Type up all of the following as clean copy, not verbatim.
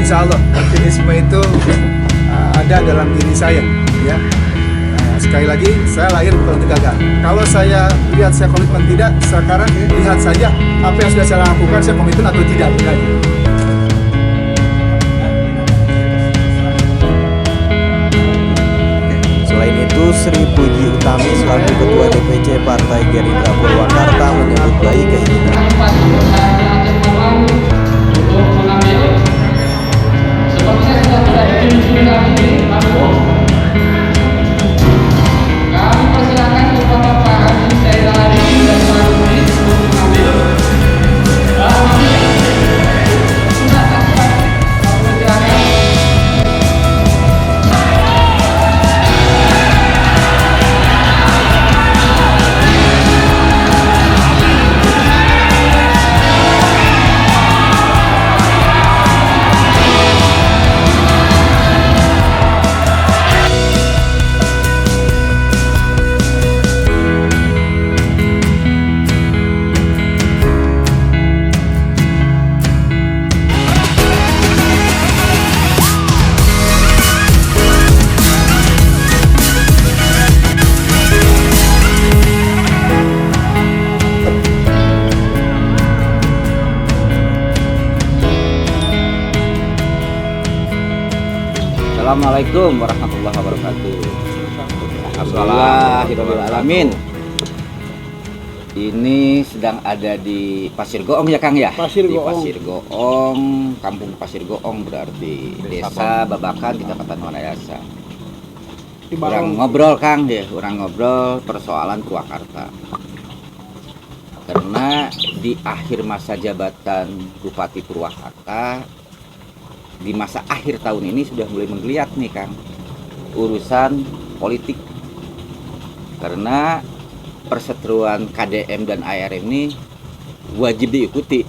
insya Allah optimisme itu ada dalam diri saya, ya. Sekali lagi, saya lahir bukan untuk gagal. Kalau saya lihat saya komitmen tidak, sekarang lihat saja apa yang sudah saya lakukan, saya komitmen atau tidak. Selain itu, Sri Puji Utami selaku Ketua DPC Partai Gerindra Purwakarta menyebut baik keinginan kami persilakan kepada Pak Haji Saidal Arifin dan Pak Rudi untuk mengambil surat acara. Persilakan. Assalamualaikum warahmatullahi wabarakatuh. Alhamdulillahirobbilalamin. Ini sedang ada di Pasir Goong ya Kang ya? Pasir di Goong. Pasir Goong, Kampung Pasir Goong berarti Desa Babakan, Kecamatan Wanayasa. Orang ngobrol Kang ya, orang ngobrol persoalan Purwakarta. Karena di akhir masa jabatan Bupati Purwakarta, di masa akhir tahun ini sudah mulai menggeliat nih Kang urusan politik, karena perseteruan KDM dan ARM ini wajib diikuti.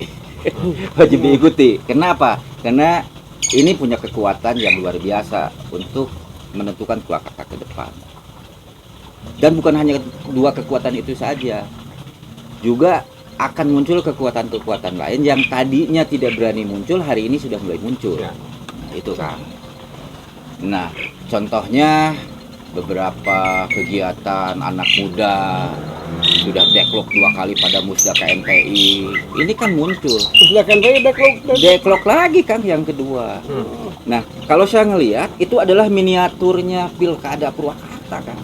Wajib diikuti. Kenapa? Karena ini punya kekuatan yang luar biasa untuk menentukan Purwakarta ke depan. Dan bukan hanya dua kekuatan itu saja, juga akan muncul kekuatan-kekuatan lain yang tadinya tidak berani muncul, hari ini sudah mulai muncul. Nah, itu kan. Nah, contohnya beberapa kegiatan anak muda sudah backlog 2 kali pada Musda KMPI. Ini kan muncul. Musda KMPI backlog lagi kan yang kedua. Nah, kalau saya ngelihat itu adalah miniaturnya Pilkada Purwakarta kan.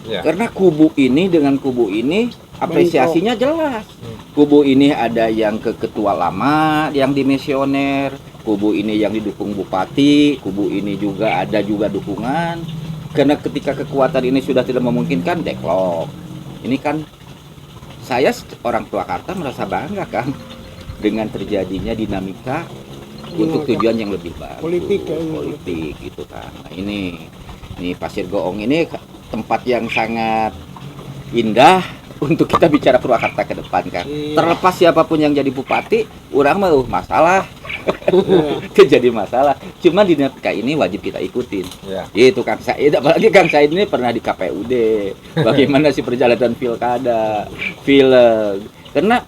Ya. Karena kubu ini dengan kubu ini apresiasinya jelas. Kubu ini ada yang ke ketua lama, yang dimisioner, kubu ini yang didukung bupati, kubu ini juga ada juga dukungan. Karena ketika kekuatan ini sudah tidak memungkinkan, deadlock. Ini kan saya orang Purwakarta merasa bangga kan dengan terjadinya dinamika untuk tujuan yang lebih bagus. Politik gitu kan. Nah, ini Pasir Goong ini tempat yang sangat indah untuk kita bicara Purwakarta ke depan kan. Terlepas siapapun yang jadi bupati, orang mah masalah. Jadi masalah. Cuma dinamika ini wajib kita ikutin. Itu Kang Said, apalagi Kang Said ini pernah di KPUD. Bagaimana sih perjalanan pilkada, pileg. Karena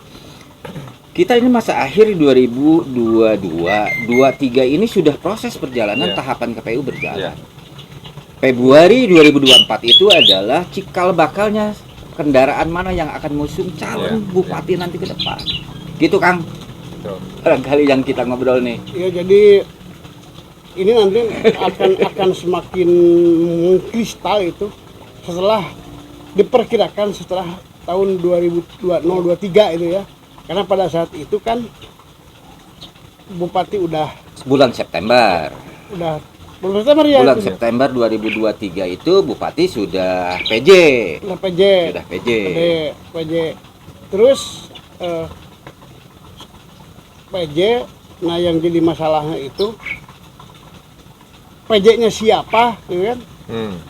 kita ini masa akhir 2022, 23 ini sudah proses perjalanan tahapan KPU berjalan. Februari 2024 itu adalah cikal bakalnya kendaraan mana yang akan mengusung calon bupati nanti ke depan. Gitu Kang. Barangkali yang kita ngobrol nih. Ya, jadi ini nanti akan semakin kristal itu setelah diperkirakan setelah tahun 2023 itu ya. Karena pada saat itu kan bupati udah bulan September. Bulan September ya. Bulan September 2023 itu bupati sudah PJ. Sudah PJ. Terus PJ, nah yang jadi masalahnya itu PJ-nya siapa, gitu kan?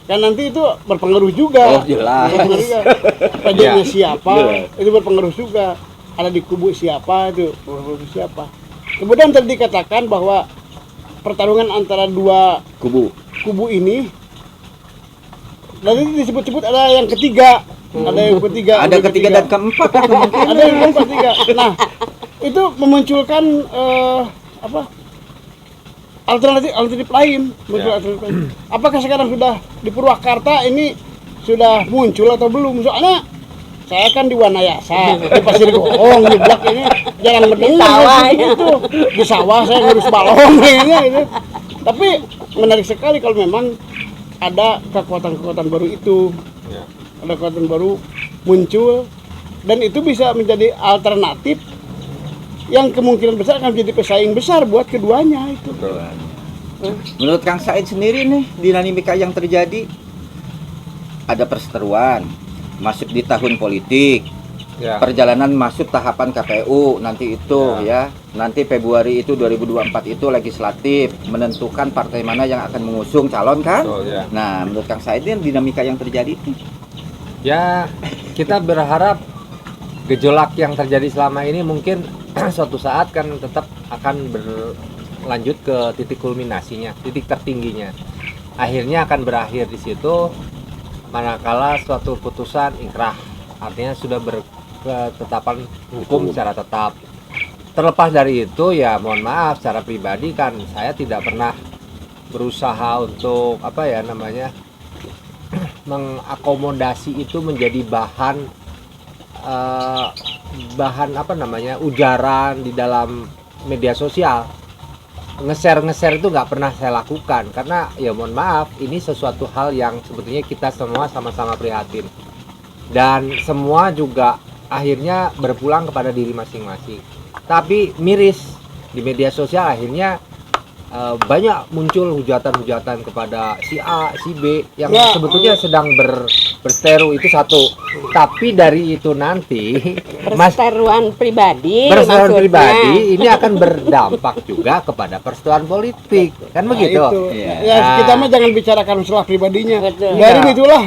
Kan nanti itu berpengaruh juga. Oh jelas. PJ-nya siapa, itu berpengaruh juga. Ada di kubu siapa itu, berpengaruh siapa. Kemudian tadi dikatakan bahwa pertarungan antara dua kubu ini, nanti disebut-sebut ada yang ketiga. Ada ketiga dan keempat kan mungkin. Ada yang ketiga. Nah, itu memunculkan alternatif lain, muncul alternatif lain. Apakah sekarang sudah di Purwakarta ini sudah muncul atau belum? Soalnya saya kan di Wanayasa, di Pasir Goong, di Blak ini jangan mendengar itu. Di sawah saya ngurus balong kayaknya gitu. Tapi menarik sekali kalau memang ada kekuatan-kekuatan baru itu. Ada kekuatan baru muncul dan itu bisa menjadi alternatif yang kemungkinan besar akan menjadi pesaing besar buat keduanya itu. Menurut Kang Said sendiri nih, dinamika yang terjadi, ada perseteruan, masuk di tahun politik, perjalanan masuk tahapan KPU nanti itu ya, nanti Februari itu 2024 itu legislatif, menentukan partai mana yang akan mengusung calon kan. Nah, menurut Kang Said ini dinamika yang terjadi itu. Ya, kita berharap gejolak yang terjadi selama ini mungkin suatu saat kan tetap akan berlanjut ke titik kulminasinya, titik tertingginya. Akhirnya akan berakhir di situ manakala suatu putusan inkrah, artinya sudah berketetapan hukum secara tetap. Terlepas dari itu ya mohon maaf secara pribadi kan saya tidak pernah berusaha untuk mengakomodasi itu menjadi bahan ujaran di dalam media sosial. Nge-share itu nggak pernah saya lakukan karena ya mohon maaf ini sesuatu hal yang sebetulnya kita semua sama-sama prihatin dan semua juga akhirnya berpulang kepada diri masing-masing. Tapi miris di media sosial akhirnya banyak muncul hujatan-hujatan kepada si A, si B yang sebetulnya sedang berseteru itu satu. Tapi dari itu nanti perseteruan pribadi Iya. maksudnya. ini akan berdampak juga kepada perseteruan politik. Kan begitu? Itu. Ya, kita mah jangan bicarakan masalah pribadinya. Betul. Dari itulah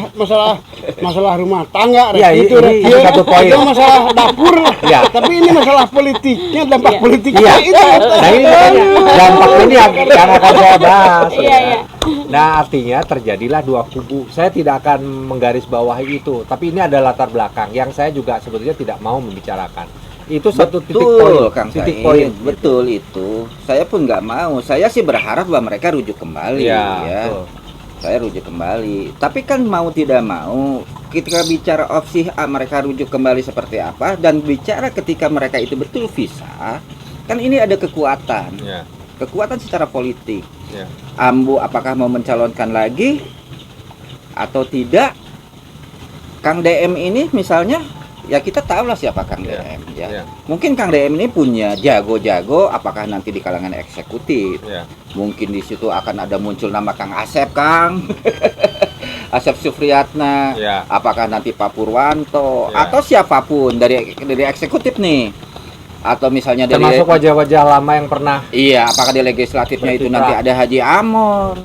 masalah rumah tangga Ya, itu ini satu poin. itu masalah dapur. Ya. Tapi ini masalah politiknya, dampak politiknya Iya. itu. Nah ini makanya dampak ini yang akan saya bahas. Iya, iya. Nah artinya terjadilah dua kubu. Saya tidak akan menggarisbawahi itu, tapi ini ada latar belakang yang saya juga sebetulnya tidak mau membicarakan. Itu satu titik poin, Kang titik Said, poin. betul itu. Saya pun nggak mau. Saya sih berharap bahwa mereka rujuk kembali Ya, ya. betul. Saya rujuk kembali. Tapi kan mau tidak mau, ketika bicara opsi A mereka rujuk kembali seperti apa dan bicara ketika mereka itu betul bisa, kan ini ada kekuatan. Ya, Kekuatan secara politik. ya. Ambu apakah mau mencalonkan lagi atau tidak? Kang DM ini misalnya ya kita tahu lah siapa Kang Ya, DM ya. ya. Mungkin Kang DM ini punya jago-jago apakah nanti di kalangan eksekutif. Ya. Mungkin di situ akan ada muncul nama Kang Asep Kang. Asep Sufriyatna. Ya. Apakah nanti Pak Purwanto Ya. atau siapapun dari eksekutif nih. Atau misalnya dari Termasuk wajah-wajah lama yang pernah. iya, apakah di legislatifnya itu nanti ada Haji Amor,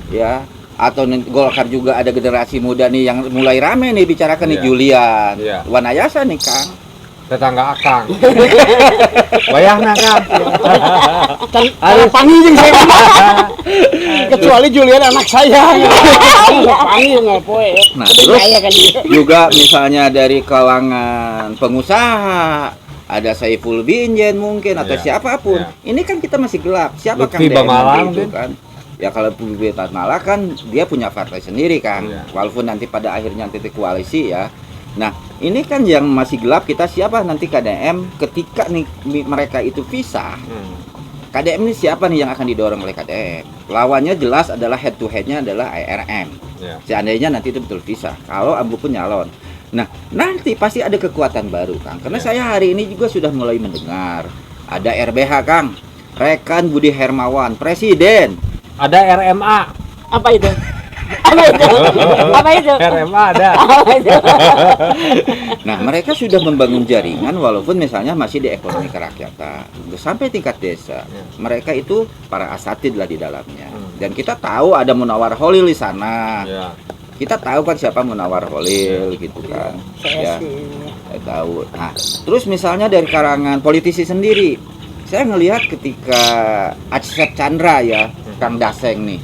ya, atau Golkar juga ada generasi muda nih yang mulai rame nih bicarakan nih Iya. Julian, Iya. Wanayasa nih Kang. Tetangga Akang. Wayahna Kang. Kan pangi jeung saya. Kecuali Julian anak saya. Pangi nggak poe. Nah, terus Saya kan dia. juga misalnya dari kalangan pengusaha ada Saiful Binjen mungkin atau Iya. siapapun. Iya. Ini kan kita masih gelap. Siapa Lutfi Kang DM Bamala nanti itu mungkin? kan? Ya kalau Lutfi Bamala kan dia punya partai sendiri kan. Iya. Walaupun nanti pada akhirnya titik koalisi ya. Nah, ini kan yang masih gelap kita siapa nanti KDM ketika nih mereka itu pisah. KDM ini siapa nih yang akan didorong oleh KDM? Lawannya jelas adalah head to headnya adalah ARM. Ya. Seandainya nanti itu betul pisah. Kalau Ambu pun nyalon. Nah, nanti pasti ada kekuatan baru, Kang. Karena Ya. saya hari ini juga sudah mulai mendengar ada RBH, Kang. Rekan Budi Hermawan, Presiden. Ada RMA. Apa itu? Apa itu? Apa itu? RMA ada. Apa itu? Nah, mereka sudah membangun jaringan walaupun misalnya masih di ekonomi kerakyatan. Udah sampai tingkat desa. Ya. Mereka itu para asatid lah di dalamnya. Dan kita tahu ada Munawar Holil di sana. Ya. Kita tahu kan siapa Munawar Holil gitu kan. Ya. Saya tahu. Nah, terus misalnya dari kalangan politisi sendiri, saya ngelihat ketika Acep Chandra ya, Kang Daseng nih,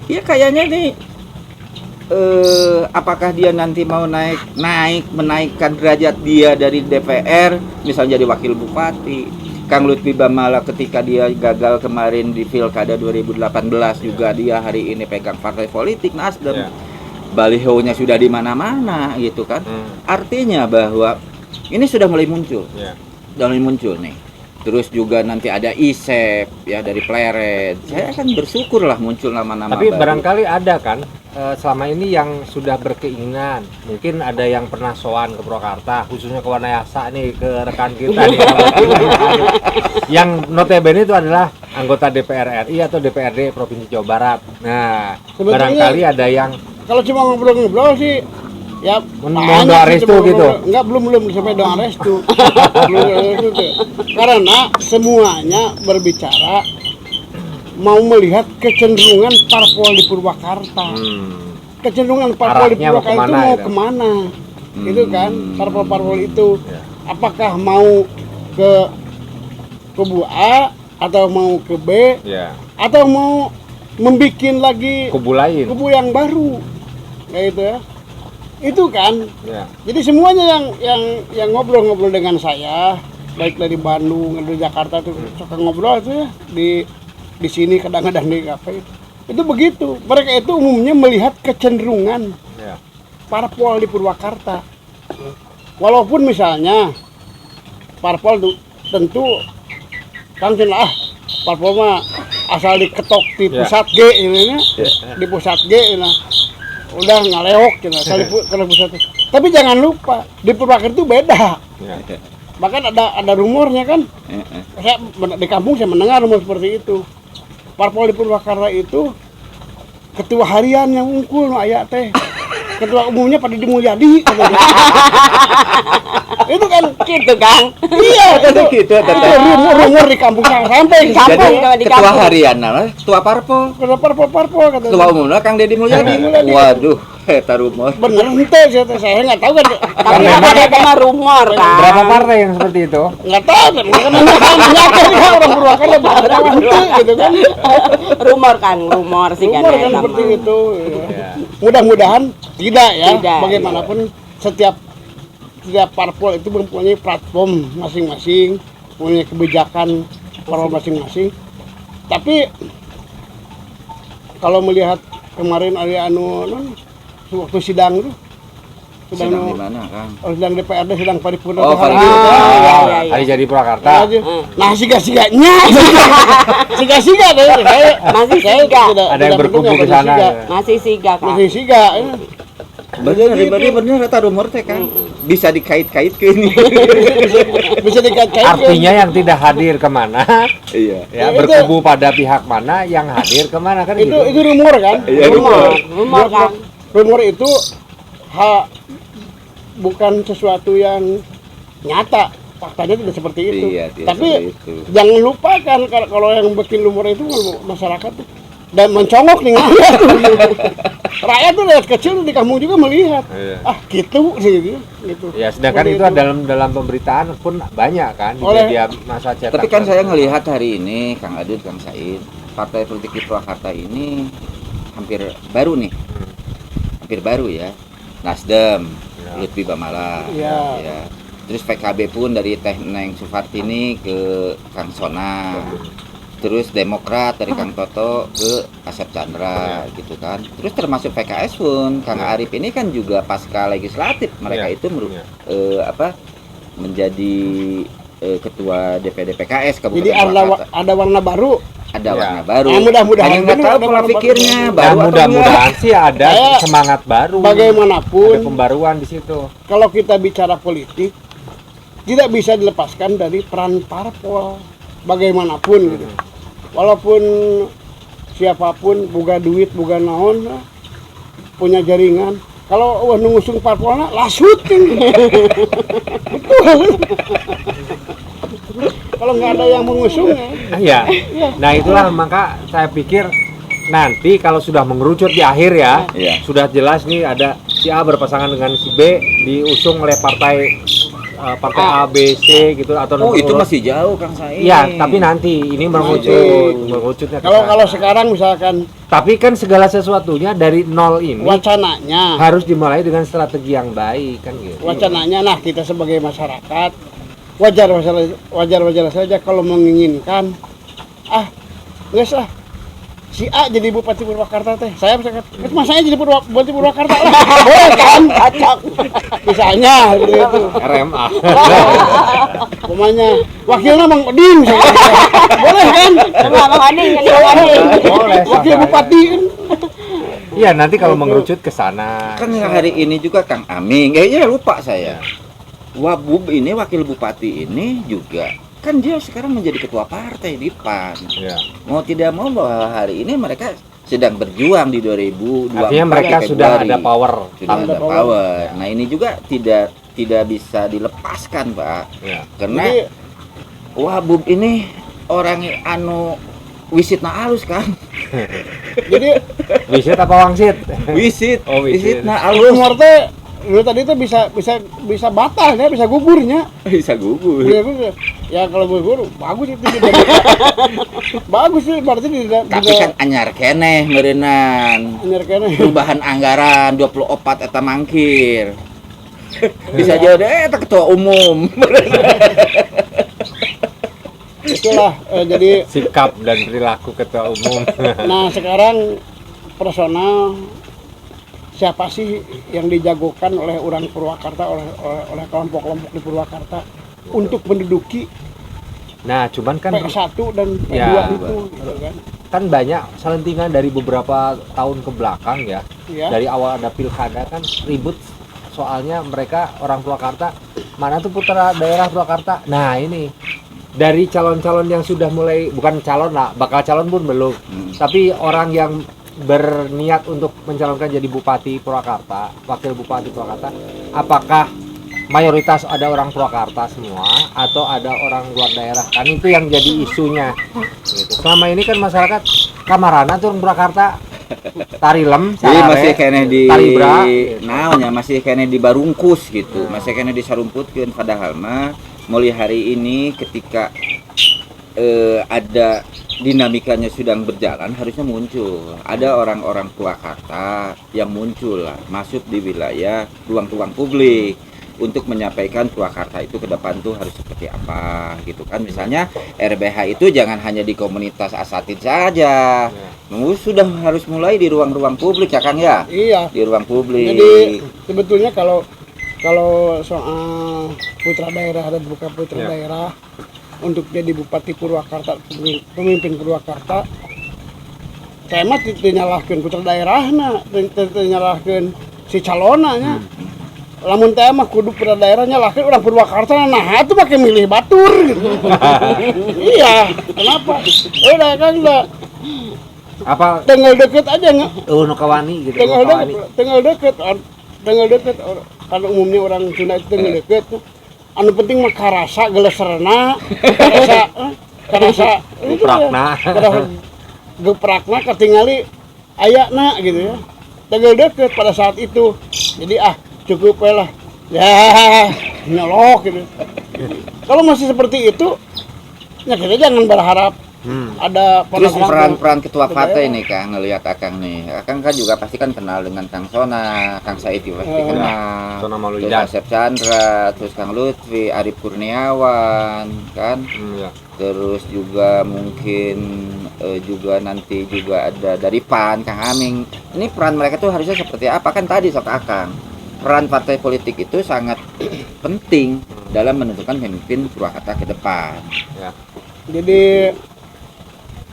dia kayaknya nih, apakah dia nanti mau menaikkan derajat dia dari DPR, misalnya jadi wakil bupati, Kang Lutfi Bamala ketika dia gagal kemarin di Pilkada 2018 juga dia hari ini pegang partai politik Nasdem. Balihonya sudah di mana-mana gitu kan. Artinya bahwa ini sudah mulai muncul. Sudah mulai muncul nih. Terus juga nanti ada ISEP ya dari Pleret. Saya akan bersyukur lah muncul nama-nama Tapi baru. barangkali ada kan selama ini yang sudah berkeinginan, mungkin ada yang pernah sowan ke Purwakarta, khususnya ke Wanayasa nih, ke rekan kita nih, yang notabene itu adalah anggota DPR RI atau DPRD Provinsi Jawa Barat. Nah, Sebetulnya, barangkali ada yang kalau cuma ngobrol-ngobrol sih ya Mohon banyak doa sih restu cuma gitu? ngobrol. Enggak, belum sampai doa restu. Belum restu tuh. Karena semuanya berbicara mau melihat kecenderungan parpol di Purwakarta. Kecenderungan parpol di Arahnya mau Purwakarta itu kemana mau gitu? kemana? Itu kan parpol-parpol itu. Ya. Apakah mau ke kubu A atau mau ke B ya atau mau membikin lagi kubu lain. kubu yang baru kayak itu ya, itu kan. Ya. Jadi semuanya yang ngobrol-ngobrol dengan saya, baik dari Bandung dari Jakarta tuh suka ngobrol tuh ya di sini kadang-kadang di kafe itu begitu. Mereka itu umumnya melihat kecenderungan Ya. parpol di Purwakarta. Walaupun misalnya parpol tuh tentu kan lah parpol mah asal diketok di Ya. pusat G ini di pusat G ini udah ngaleok gitu asal di pusat G. Tapi jangan lupa di Purwakarta itu beda. Ya. Bahkan ada rumornya kan. Saya di kampung saya mendengar rumor seperti itu. Parpol di Purwakarta itu ketua harian yang unggul no aya teh. Ketua umumnya pada Mulyadi katanya. Itu kan Gitu Kang. iya itu gitu rumor di kampung saya sampai Di kampung, Jadi kalau di ketua kampung. harian namanya ketua parpol. ketua parpol katanya. Ketua umumnya Kang Deddy Mulyadi. Mulyadi. Waduh, eta rumor. Bener ente saya nggak tahu kan. Tapi kan itu mah rumor kan. Berapa partai yang seperti itu? Nggak tahu kan menyakit kan orang Purwakarta berapa ente gitu kan. Rumor Kang, rumor sih kan. Rumor kan seperti itu. Ya. Mudah-mudahan tidak ya. Tidak, Bagaimanapun setiap parpol itu mempunyai platform masing-masing, punya kebijakan parpol masing-masing. Tapi kalau melihat kemarin ada waktu sidang tuh Sedang di mana, Kang? sidang DPRD sidang paripurna Oh, tuh hari paripurna. itu. iya, iya. Hari jadi Purwakarta. Nah, siga-siganya. Siga-siga deh. Masih siga. Ada yang berkubu ke sana. Masih siga Kang. Masih siga. Ya. Bener eta rumor teh Kang. Bisa dikait-kaitkeun. Bisa dikait-kaitkan. Artinya yang tidak hadir kemana, Iya. ya Itu- berkubu pada pihak mana, yang hadir kemana kan itu gitu. rumor kan? Iya, Rumor Kang. Rumor itu bukan sesuatu yang nyata, faktanya tidak seperti itu. Iya, tidak Tapi seperti itu. jangan lupakan kalau yang bikin rumor itu masyarakat tuh dan mencongok nih rakyat tuh lihat kecil di kampung juga melihat gitu sih gitu. Ya sedangkan Seperti itu dalam pemberitaan pun banyak kan di Oleh- media masa cetak. Tapi kan saya ngelihat hari ini Kang Adit, Kang Said, partai politik di Purwakarta ini hampir baru nih. Hampir baru ya. Nasdem, Ya. Lutfi Bamala, Ya. ya. Terus PKB pun dari Teh Neng Sufartini ke Kang Sona. Terus Demokrat dari Kang Toto ke Asep Chandra gitu kan. Terus termasuk PKS pun Kang Arif ini kan juga pasca legislatif mereka Ya. itu menjadi ketua DPD PKS Kabupaten Jadi Purwakarta. ada warna baru. Ada Ya. warna baru. Ya, mudah-mudahan Hanya nggak benar tahu ada pola warna pikirnya baru. Dan baru atau mudah-mudahan sih ada Saya- semangat baru. Bagaimanapun Ada pembaruan di situ. kalau kita bicara politik tidak bisa dilepaskan dari peran parpol bagaimanapun gitu. Walaupun siapapun boga duit boga naon punya jaringan kalau ngusung parpolna lasut kan. Betul. Kalau nggak ada yang mengusung Ya. Nah itulah maka saya pikir nanti kalau sudah mengerucut di akhir ya, Iya. sudah jelas nih ada si A berpasangan dengan si B diusung oleh partai A, B, C gitu atau Oh, nomor itu urut. masih jauh Kang Said. Iya, tapi nanti ini mengerucutnya. ke sana. kalau sekarang misalkan Tapi kan segala sesuatunya dari nol ini wacananya harus dimulai dengan strategi yang baik kan gitu. wacananya nah kita sebagai masyarakat wajar saja kalau menginginkan nggak lah si A jadi Bupati Purwakarta teh, saya misalkan itu masanya jadi Bupati Purwakarta lah, boleh kan? Misalnya gitu. RMA. Pokoknya wakilnya Mang Odin, boleh kan? Bang Odin, jadi Bang Odin. Boleh. Wakil Bupati kan? Iya, nanti kalau mengerucut ke sana. Kan hari ini juga Kang Aming, lupa saya. Wabub ini wakil bupati ini juga kan dia sekarang menjadi ketua partai di PAN. Ya. Mau tidak mau bahwa hari ini mereka sedang berjuang di 2024. Artinya mereka sudah ada power. Sudah ada power. Nah, ini juga tidak bisa dilepaskan, Pak. Ya. Karena Jadi, Wabub ini orang wisitna alus kan. jadi Wisit apa wangsit? Wisit. Oh, wisit. Wisitna alus. rumor teh dulu tadi tuh bisa batal ya, bisa gugurnya. Bisa gugur. Ya kalau gugur bagus itu bagus sih, berarti Tapi kan anyar keneh meureunnan. Perubahan anggaran 24 eta mangkir. Bisa jadi eta ketua umum. Itulah jadi Sikap dan perilaku ketua umum. nah sekarang personal siapa sih yang dijagokan oleh orang Purwakarta, oleh kelompok-kelompok di Purwakarta untuk menduduki Nah, cuman kan P1 dan P2 Ya. itu gitu kan. kan banyak selentingan dari beberapa tahun ke belakang ya. Ya. Dari awal ada pilkada kan ribut soalnya mereka orang Purwakarta, mana tuh putra daerah Purwakarta. Nah, ini dari calon-calon yang sudah mulai, bukan calon lah, bakal calon pun belum. Tapi orang yang berniat untuk mencalonkan jadi Bupati Purwakarta, Wakil Bupati Purwakarta, apakah mayoritas ada orang Purwakarta semua atau ada orang luar daerah? Kan itu yang jadi isunya gitu. Selama ini kan masyarakat kamarana tuh orang Purwakarta tarilem Jadi masih kene di taribra naonnya masih kene di barungkus gitu. Masih kene disarumputkeun padahal mah mulai hari ini ketika ada dinamikanya sedang berjalan harusnya muncul ada orang-orang Purwakarta yang muncul lah masuk di wilayah ruang-ruang publik untuk menyampaikan Purwakarta itu ke depan tuh harus seperti apa gitu kan. Misalnya RBH itu jangan hanya di komunitas asatid saja, sudah harus mulai di ruang-ruang publik ya Kang ya. Iya. Di ruang publik. Jadi sebetulnya kalau soal putra daerah dan bukan putra daerah untuk jadi Bupati Purwakarta, pemimpin Purwakarta, saya mah dinyalahkeun putra daerahna, dinyalahkeun si calonanya. Lamun teh mah kudu putra daerah nyalahkeun urang Purwakarta, nah itu pakai milih batur gitu. Iya, kenapa? Udah kan udah apa tinggal deket aja nggak? nu kawani gitu. Tinggal deket. Karena umumnya orang Sunda itu tinggal deket. Anu penting mah karasa geleserna, karasa itu Geprakna. geprakna ketingali ayana gitu ya. Tinggal deket pada saat itu. Jadi cukup lah. Ya, nyolok gitu. Kalau masih seperti itu, ya kita jangan berharap ada Terus peran peran ketua partai nih Kang, ngelihat Akang nih. Akang kan juga pasti kan kenal dengan Kang Sona, Kang Said juga pasti kenal. Sona Terus Maluidan. Asep Chandra, terus Kang Lutfi, Arif Kurniawan, kan. Ya. Terus juga mungkin juga nanti juga ada dari PAN, Kang Aming. Ini peran mereka tuh harusnya seperti apa? Kan tadi sok Akang. Peran partai politik itu sangat penting dalam menentukan pemimpin Purwakarta ke depan. Ya. Jadi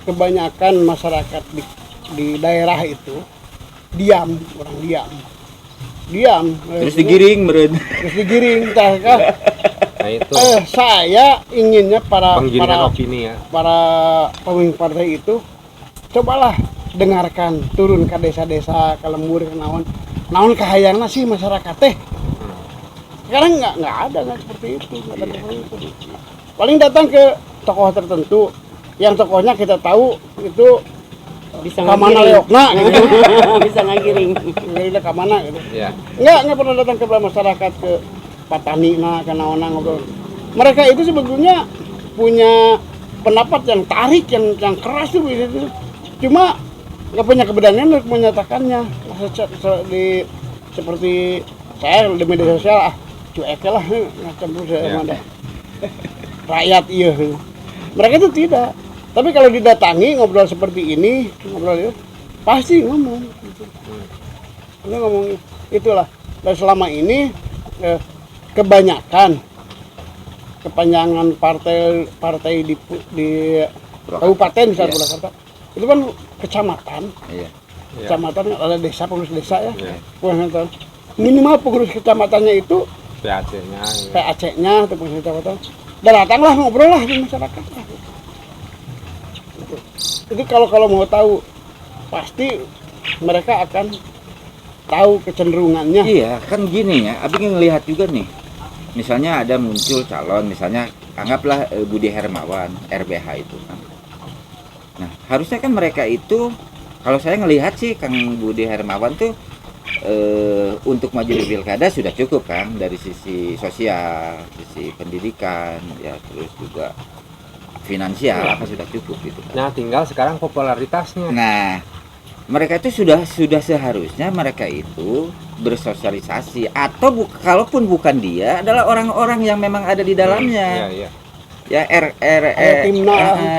kebanyakan masyarakat di daerah itu diam, orang diam. Terus digiring meren. Terus digiring, entah. Nah, itu Saya inginnya penggiringan opini ya. para pemimpin partai itu cobalah dengarkan, turun ke desa-desa, ke lembur, ke naon kahayangna sih masyarakat teh. Sekarang nggak ada seperti itu, nggak ada seperti itu. Paling datang ke tokoh tertentu, yang tokohnya kita tahu itu Bisa kamana ngagiring. leokna gitu. Bisa ngagiring. Ngerida kamana gitu. Ya. Nggak pernah datang ke masyarakat, ke Patanina, ke naona ngobrol. Mereka itu sebetulnya punya pendapat yang tarik, yang keras tuh gitu. Cuma nggak punya keberanian untuk menyatakannya. Seperti saya di media sosial cuek lah, nggak campur saya ada. rakyat iya. Mereka itu tidak. Tapi kalau didatangi ngobrol seperti ini, ngobrol pasti ngomong. Gitu. Dia ngomong itulah. Dan selama ini kebanyakan kepanjangan partai di kabupaten misalnya Purwakarta itu kan kecamatan. Iya. Kecamatan ada desa, pengurus desa ya. Pengurus minimal pengurus kecamatannya itu PAC-nya. PAC-nya atau pengurus kecamatan. Dan datanglah ngobrol lah di masyarakat. Itu kalau mau tahu pasti mereka akan tahu kecenderungannya. Iya, kan gini ya, Abi ngelihat juga nih. Misalnya ada muncul calon, misalnya anggaplah Budi Hermawan, RBH itu kan. Nah, harusnya kan mereka itu, kalau saya ngelihat sih Kang Budi Hermawan tuh untuk maju di pilkada sudah cukup kan, dari sisi sosial, sisi pendidikan, ya terus juga finansial apa sudah cukup gitu kan. Nah, tinggal sekarang popularitasnya. Nah, mereka itu sudah seharusnya mereka itu bersosialisasi atau kalaupun bukan dia adalah orang-orang yang memang ada di dalamnya. Iya. Ya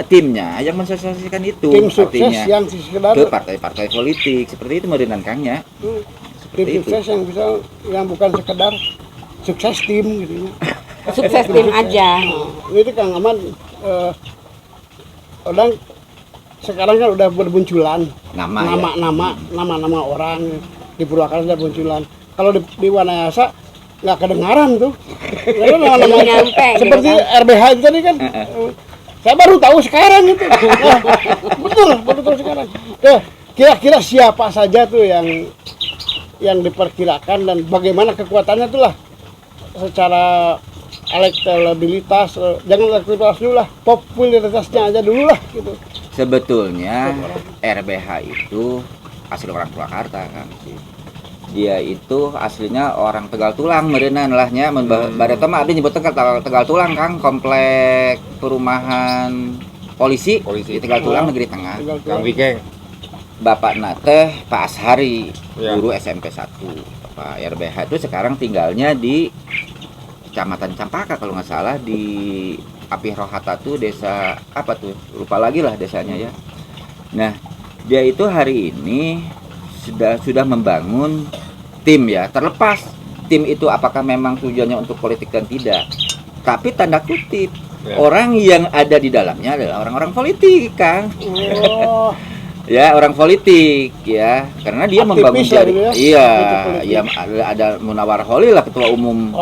timnya yang mensosialisasikan itu Tim sukses artinya yang sekedar ke partai-partai politik seperti itu Merinan Kangnya. tim sukses yang bisa yang bukan sekedar sukses tim gitu ya. Sukses tim aja. Nah, itu Kang Aman orang sekarang kan udah bermunculan nama orang di Purwakarta udah bermunculan. Kalau di Wanayasa nggak kedengaran tuh. Nama-nama Nyampe, seperti gitu kan. RBH itu tadi kan. Saya baru tahu sekarang itu. Nah, betul sekarang. Kira-kira siapa saja tuh yang diperkirakan dan bagaimana kekuatannya tuh lah secara elektabilitas, jangan elektabilitas dulu lah, popularitasnya aja dulu lah gitu. Sebetulnya RBH itu asli orang Purwakarta kan sih. Dia itu aslinya orang Tegal Tulang Merinan lahnya Bareta mah ada nyebut Tegal Tulang Kang, komplek perumahan polisi. Di Tegal Tulang Negeri Tengah. Kang Bikeng. Bapak Nate Pak Ashari, Ya. guru SMP 1. Pak RBH itu sekarang tinggalnya di Kecamatan Campaka kalau nggak salah, di Apih Rohata tuh desa apa tuh? Lupa lagi lah desanya ya. Nah, dia itu hari ini sudah membangun tim ya, terlepas tim itu apakah memang tujuannya untuk politik dan tidak. Tapi tanda kutip Ya. orang yang ada di dalamnya adalah orang-orang politik, Kang. Oh, Ya, orang politik ya, karena dia Aktivis membangun lah jaring. gitu ya, Iya, politik. ya ada Munawar Holil lah ketua umum.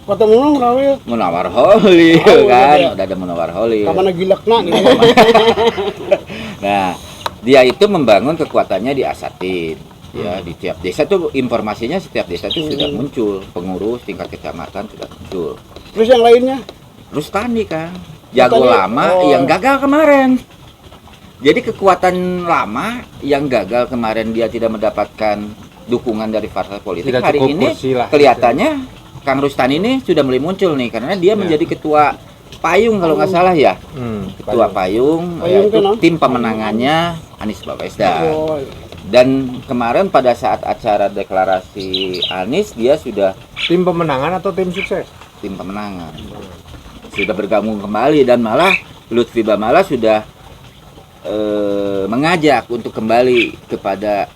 ketemu Rawil, Munawar Holil Oh, kan, iya. udah ada Munawar Holil. kamana gilekna gitu. Nah, dia itu membangun kekuatannya di Asatid. Ya, di tiap desa tuh informasinya setiap desa itu sudah muncul, pengurus tingkat kecamatan sudah muncul. Terus yang lainnya, Rustani kan, jago Rustani, lama oh. yang gagal kemarin. Jadi kekuatan lama yang gagal kemarin dia tidak mendapatkan dukungan dari partai politik. Tidak Hari cukup ini kursi lah. kelihatannya Kang Rustani ini sudah mulai muncul nih karena dia menjadi ketua payung kalau nggak salah ya. Ketua payung, Payung yaitu kan, tim pemenangannya Anies Baswedan. oh, Dan kemarin pada saat acara deklarasi Anies dia sudah Tim pemenangan atau tim sukses? tim pemenangan. Sudah bergabung kembali dan malah Lutfi Bamala sudah mengajak untuk kembali kepada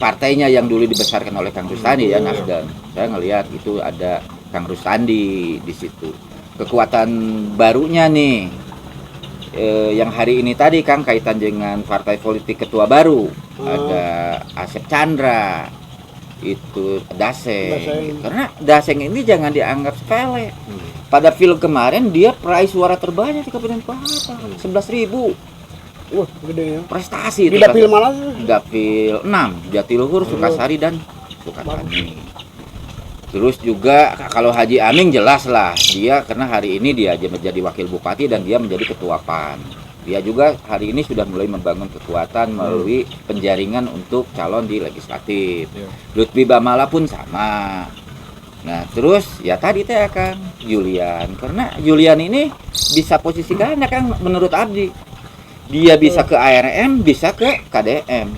partainya yang dulu dibesarkan oleh Kang Rustandi ya, Nasdem. Saya ngelihat itu ada Kang Rustandi di situ. Kekuatan barunya nih yang hari ini tadi Kang kaitan dengan partai politik ketua baru. Ada Asep Chandra, itu Daseng. Karena Daseng ini jangan dianggap sepele. Pada film kemarin dia peraih suara terbanyak di Kabupaten Purwakarta, 11.000. wah gede ya. Prestasi itu. Di dapil mana tuh? Dapil 6, Jatiluhur, Sukasari dan Sukatani. Terus juga kalau Haji Aming jelas lah dia karena hari ini dia menjadi wakil bupati dan dia menjadi ketua PAN. Dia juga hari ini sudah mulai membangun kekuatan melalui penjaringan untuk calon di legislatif. Lutfi Bamala pun sama. Nah terus ya tadi teh Kang Julian, karena Julian ini bisa posisi ganda Kang menurut Abdi. Dia bisa ke ARM, bisa ke KDM.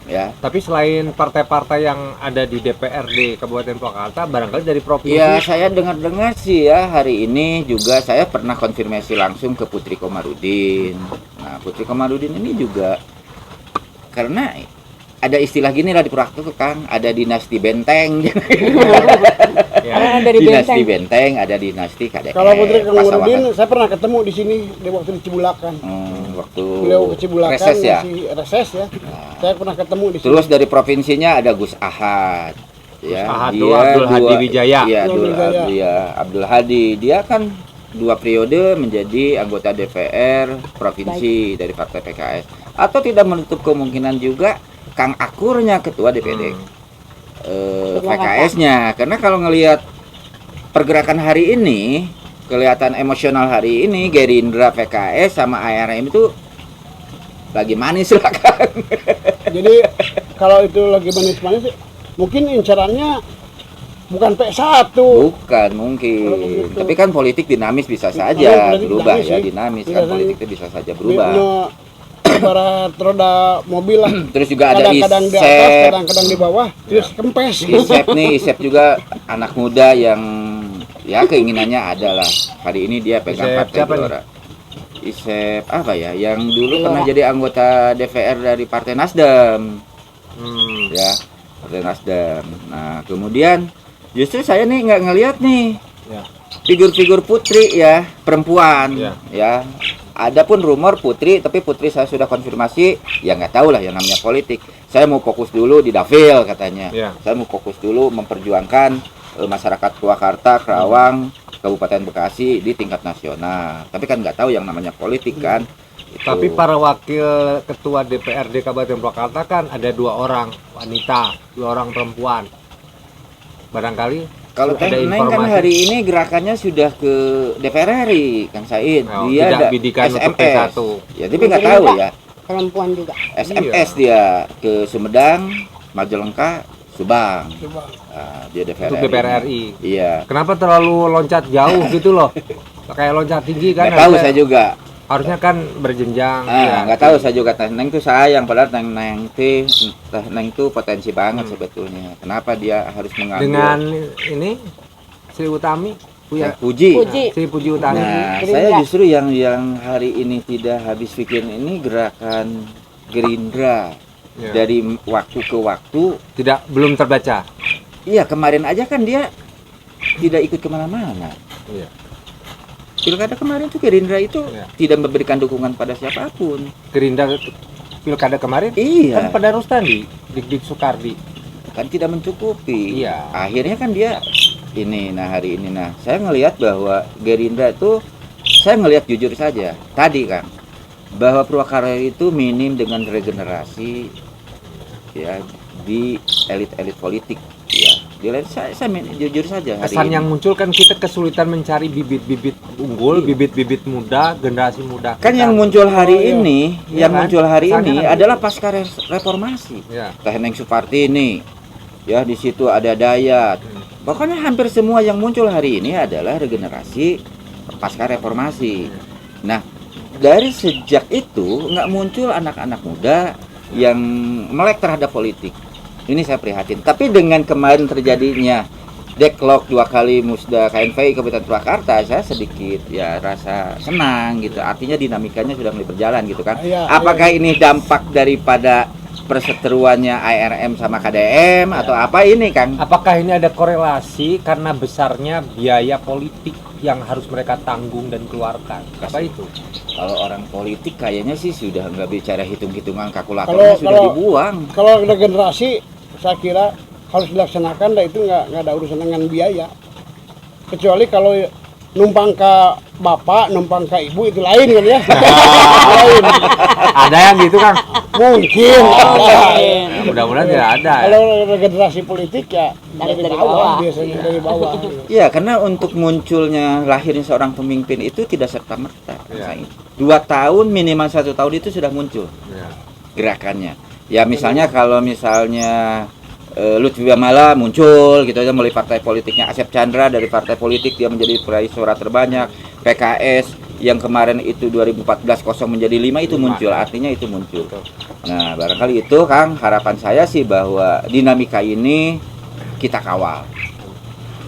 ya. Tapi selain partai-partai yang ada di DPRD Kabupaten Purwakarta, barangkali dari provinsi. Ya, saya dengar-dengar sih ya, hari ini juga saya pernah konfirmasi langsung ke Putri Komarudin. Nah, Putri Komarudin ini juga karena ada istilah gini lah di Purwakarta tuh, Kang, ada dinasti benteng. Ya. Dari Dinasti benteng. benteng, ada dinasti KDR. Kalau Putri Komarudin, Pasawahan. saya pernah ketemu di sini di waktu di Cibulakan. Waktu Beliau ke Cibulakan reses ya. masih reses ya. Saya pernah ketemu di sini. Terus dari provinsinya ada Gus Ahad. Ya, Ahad tuh Abdul Hadi Wijaya. Iya, Abdul Wijaya. Abdul Hadi. Dia kan 2 periode menjadi anggota DPR provinsi dari partai PKS. Atau tidak menutup kemungkinan juga Kang Akurnya ketua DPD PKS-nya. Karena kalau ngelihat pergerakan hari ini, kelihatan emosional hari ini, Gerindra, PKS sama ARM itu lagi manis lah, Kang. Jadi kalau itu lagi manis-manis, mungkin incarannya bukan P1. Bukan mungkin. Kalau begitu. Tapi kan politik dinamis bisa Politik saja dinamis berubah ya, sih. dinamis Iya, kan kan. politik itu bisa saja berubah. Ibarat roda mobil lah. Terus juga ada Kadang-kadang di atas, Isep. kadang-kadang di bawah, terus kempes. Isep juga anak muda yang ya keinginannya adalah hari ini dia pegang Isep partai siapa nih? Gelora. Isep apa ya? Yang dulu Gelora. pernah jadi anggota DPR dari Partai Nasdem. Ya, Partai Nasdem. Nah, kemudian justru saya nih nggak ngelihat nih Ya. figur-figur putri ya, perempuan Ya. ya. Adapun rumor putri, tapi putri saya sudah konfirmasi, ya nggak tahu lah yang namanya politik. Saya mau fokus dulu di Dapil katanya. Ya. Saya mau fokus dulu memperjuangkan masyarakat Purwakarta, Kerawang, Kabupaten Bekasi di tingkat nasional. Tapi kan nggak tahu yang namanya politik kan. Itu. Tapi para wakil ketua DPRD Kabupaten Purwakarta kan ada 2 orang wanita, 2 orang perempuan. Barangkali Kalau Teh ada Neng kan informasi. hari ini gerakannya sudah ke DPR RI, Kang Said. Oh, Dia tidak ada bidikan untuk SMS. P1. Ya, tapi nggak tahu ya. Perempuan juga. SMS dia ke Sumedang, Majalengka, Subang. Nah, dia DPR Untuk DPR RI. Iya. Kenapa terlalu loncat jauh gitu loh? Kayak loncat tinggi kan? Nggak tahu harusnya- saya juga. Harusnya kan berjenjang. ya. Nggak tahu saya juga. Teh Neng tuh sayang, padahal Teh Neng tuh potensi banget sebetulnya. Kenapa dia harus mengambil Dengan ini Sri Utami, Teh Puji. Puji? Puji. Sri Puji Utami. Nah, Gerindra. saya justru yang hari ini tidak habis pikir ini gerakan Gerindra Ya. dari waktu ke waktu. Belum terbaca. Iya, kemarin aja kan dia tidak ikut kemana-mana. Iya. Pilkada kemarin tuh Gerindra itu Ya. tidak memberikan dukungan pada siapapun. Gerindra pilkada kemarin Iya, kan pada Rustandi, Dik Soekardi. kan tidak mencukupi. Iya. Akhirnya kan dia ini, nah hari ini, nah saya ngelihat bahwa Gerindra itu, saya ngelihat jujur saja tadi kan, bahwa Purwakarta itu minim dengan regenerasi ya di elit-elit politik ya. Saya jujur saja hari Kesan ini. yang muncul kan kita kesulitan mencari bibit-bibit unggul, bibit-bibit muda, generasi muda. Kan kita. yang muncul hari Oh, iya. ini, Iya yang kan? muncul hari Kesannya ini kan adalah pasca reformasi. Ya. Teh Neng Supartini, ya di situ ada Dayat. Pokoknya hampir semua yang muncul hari ini adalah regenerasi pasca reformasi. Nah, dari sejak itu nggak muncul anak-anak muda yang melek terhadap politik. Ini saya prihatin. Tapi dengan kemarin terjadinya deadlock 2 kali musda KNVI Kabupaten Purwakarta, saya sedikit ya rasa senang gitu. Artinya dinamikanya sudah mulai berjalan gitu kan. Iya, Apakah ini dampak daripada perseteruannya ARM sama KDM atau apa ini Kang? Apakah ini ada korelasi karena besarnya biaya politik yang harus mereka tanggung dan keluarkan? Apa itu? Kalau orang politik kayaknya sih sudah nggak bicara hitung-hitungan, kalkulatornya sudah Kalau- dibuang. Kalau regenerasi, saya kira harus dilaksanakan, dan itu nggak ada urusan dengan biaya. Kecuali kalau numpang ke bapak, numpang ke ibu, itu lain kan ya. Lain. Ada yang gitu kan? Mungkin ada. Nah, mudah-mudahan tidak ada. Ya. Kalau regenerasi politik ya dari Dari bawah, bawah. biasanya dari bawah. Iya, karena untuk munculnya lahirnya seorang pemimpin itu tidak serta-merta. Iya. 2 tahun minimal 1 tahun itu sudah muncul Ya. gerakannya. Ya misalnya kalau misalnya Lutfi Bamala muncul gitu aja melalui partai politiknya, Asep Chandra dari partai politik dia menjadi peraih suara terbanyak, PKS yang kemarin itu 2014 kosong menjadi 5 itu muncul, artinya itu muncul. Nah, barangkali itu Kang, harapan saya sih bahwa dinamika ini kita kawal.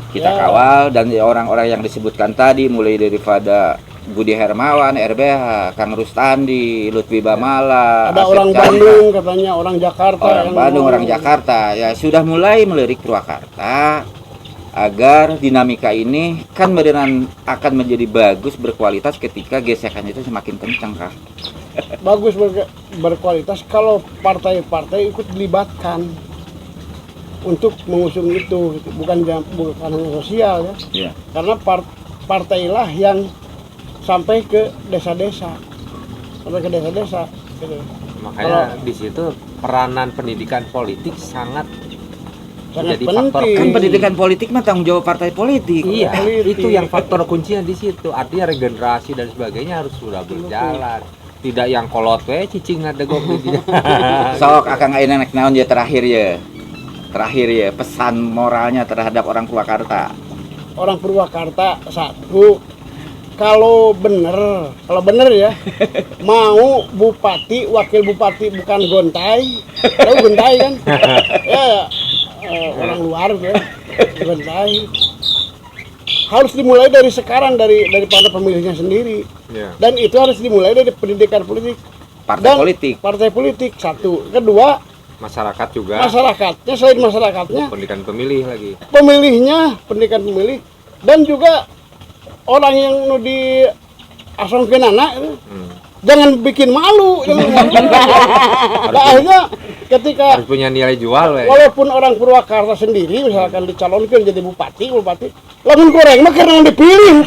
Kita kawal, dan orang-orang yang disebutkan tadi mulai daripada Budi Hermawan, RBH, Kang Rustandi, Lutfi Bamala, Ada Asep orang Chandra, Bandung katanya, orang Jakarta. orang Bandung, orang Jakarta, ya sudah mulai melirik Purwakarta agar dinamika ini kan beneran akan menjadi bagus, berkualitas ketika gesekan itu semakin kencang, Kang. Bagus berkualitas kalau partai-partai ikut dilibatkan untuk mengusung itu, bukan hanya sosial ya. Iya. Karena partailah yang sampai ke desa-desa, gitu. Makanya di situ peranan pendidikan politik sangat Sangat jadi penting. faktor Kan pendidikan politik mah tanggung jawab partai politik. Iya, politik. itu yang faktor kuncinya di situ. Artinya regenerasi dan sebagainya harus sudah berjalan. Tidak yang kolot we cicing ngadegok di dia. Sok akang ayeuna nek naon ya terakhir ya pesan moralnya terhadap orang Purwakarta. Orang Purwakarta satu, kalau bener ya mau bupati, wakil bupati bukan gontai, tahu gontai kan? Orang luar ya, gontai. Harus dimulai dari sekarang, dari para pemilihnya sendiri. Ya. Dan itu harus dimulai dari pendidikan politik. Partai Dan politik. Partai politik satu. Kedua, Masyarakat juga masyarakatnya, selain masyarakatnya, pendidikan pemilih lagi. pemilihnya, pendidikan pemilih, dan juga orang yang nu di asongkeun anak itu jangan bikin malu, akhirnya ketika Harus punya nilai jual we. walaupun orang Purwakarta sendiri misalkan dicalonkan jadi bupati, lamun goreng mah karena dipilih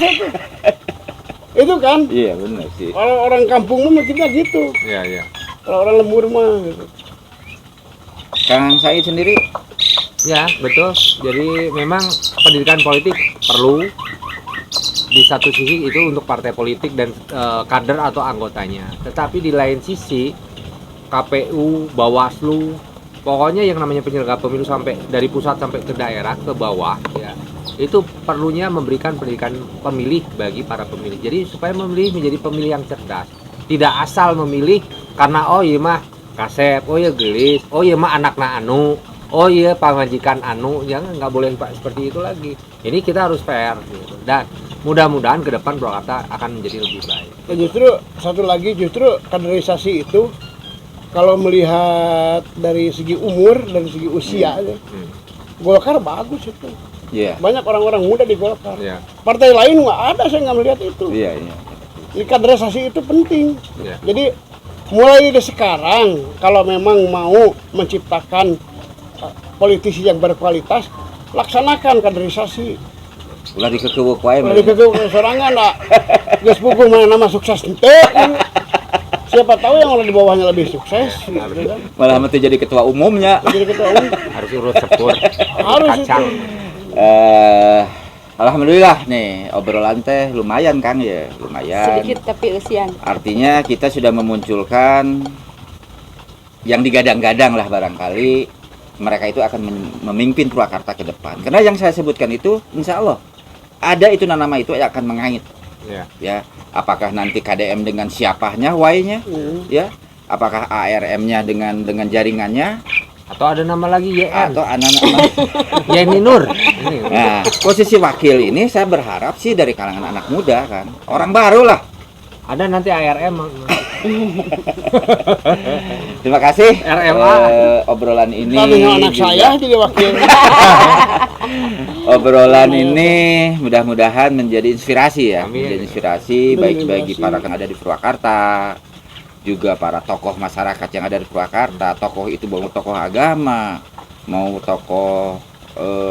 itu kan. Iya benar sih. Kalau orang kampung mah mikirnya gitu, Iya, iya. kalau orang lembur mah gitu. Kang Said sendiri Ya, betul. Jadi memang pendidikan politik perlu di satu sisi itu untuk partai politik dan kader atau anggotanya. Tetapi di lain sisi KPU, Bawaslu, pokoknya yang namanya penyelenggara pemilu sampai dari pusat sampai ke daerah ke bawah ya. Itu perlunya memberikan pendidikan pemilih bagi para pemilih. Jadi supaya memilih menjadi pemilih yang cerdas. Tidak asal memilih karena oh iya mah kasep, oh iya gelis, oh iya mah anakna anu, oh iya pamajikan anu, jangan nggak boleh Pak seperti itu lagi. Ini kita harus fair gitu. Dan mudah-mudahan ke depan Purwakarta akan menjadi lebih baik. Dan justru satu lagi, justru kaderisasi itu kalau melihat dari segi umur, dari segi usia ya, Golkar bagus itu. Iya. Banyak orang-orang muda di Golkar. Ya, Partai lain nggak ada, saya nggak melihat itu. Iya, iya. Ini kaderisasi itu penting. ya. Jadi mulai dari sekarang kalau memang mau menciptakan politisi yang berkualitas, laksanakan kaderisasi. Ulah dikekeuweuk wae. Mulai ke sorangan lah. Geus puguh mana nama sukses ente. Siapa tahu yang orang di bawahnya lebih sukses. Gitu kan. Malah mesti jadi ketua umumnya. Jadi ketua umum Harus urut sepur, harus kacang. itu. Alhamdulillah nih obrolan teh lumayan Kang ya, lumayan. Sedikit tapi usian. Artinya kita sudah memunculkan yang digadang-gadang lah barangkali mereka itu akan memimpin Purwakarta ke depan. Karena yang saya sebutkan itu insya Allah ada itu nama itu yang akan mengait. Ya. Ya, apakah nanti KDM dengan siapanya, Y-nya, ya, apakah ARM-nya dengan jaringannya, Atau ada nama lagi YN. atau anak-anak. Yeni Nur. Ini. Nah, posisi wakil ini saya berharap sih dari kalangan anak muda kan, orang baru lah. Ada nanti ARM. Terima kasih RMA. obrolan ini. Tadinya anak juga- saya jadi wakil. Obrolan ini mudah-mudahan menjadi inspirasi ya, Amin. menjadi inspirasi baik bagi para yang ada di Purwakarta, juga para tokoh masyarakat yang ada di Purwakarta. Tokoh itu mau tokoh agama, mau tokoh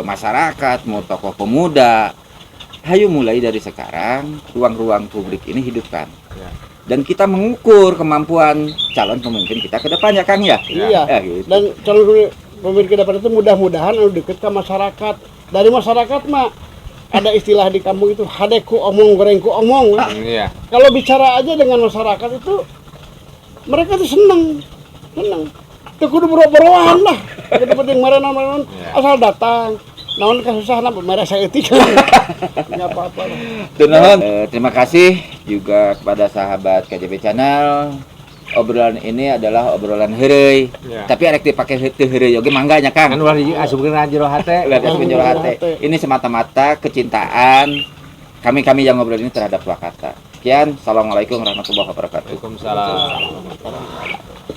masyarakat, mau tokoh pemuda. Hayu mulai dari sekarang ruang-ruang publik ini hidupkan. Ya. Dan kita mengukur kemampuan calon pemimpin kita ke depan ya Kang ya. Iya. Ya, gitu. Dan calon pemimpin ke depan itu mudah-mudahan dekat ke masyarakat. Dari masyarakat mah ada istilah di kampung itu hadeku omong gorengku omong. Iya. Kalau bicara aja dengan masyarakat itu mereka tuh seneng. Tuh kudu boro-boroan lah. Kudu penting marana asal datang. Naon kasusahna merah saeutik. Enggak apa-apa lah. Tuh, nuhun. Terima kasih juga kepada sahabat KJB Channel. Obrolan ini adalah obrolan heureuy. Ya. Tapi arek dipakai teu heureuy oge mangganya Kang. Kan ulah diasupkeun jero hate. Lihat menjual hati. Ini semata-mata kecintaan kami yang ngobrol ini terhadap Purwakarta. Sekian, assalamualaikum warahmatullahi wabarakatuh. Waalaikumsalam.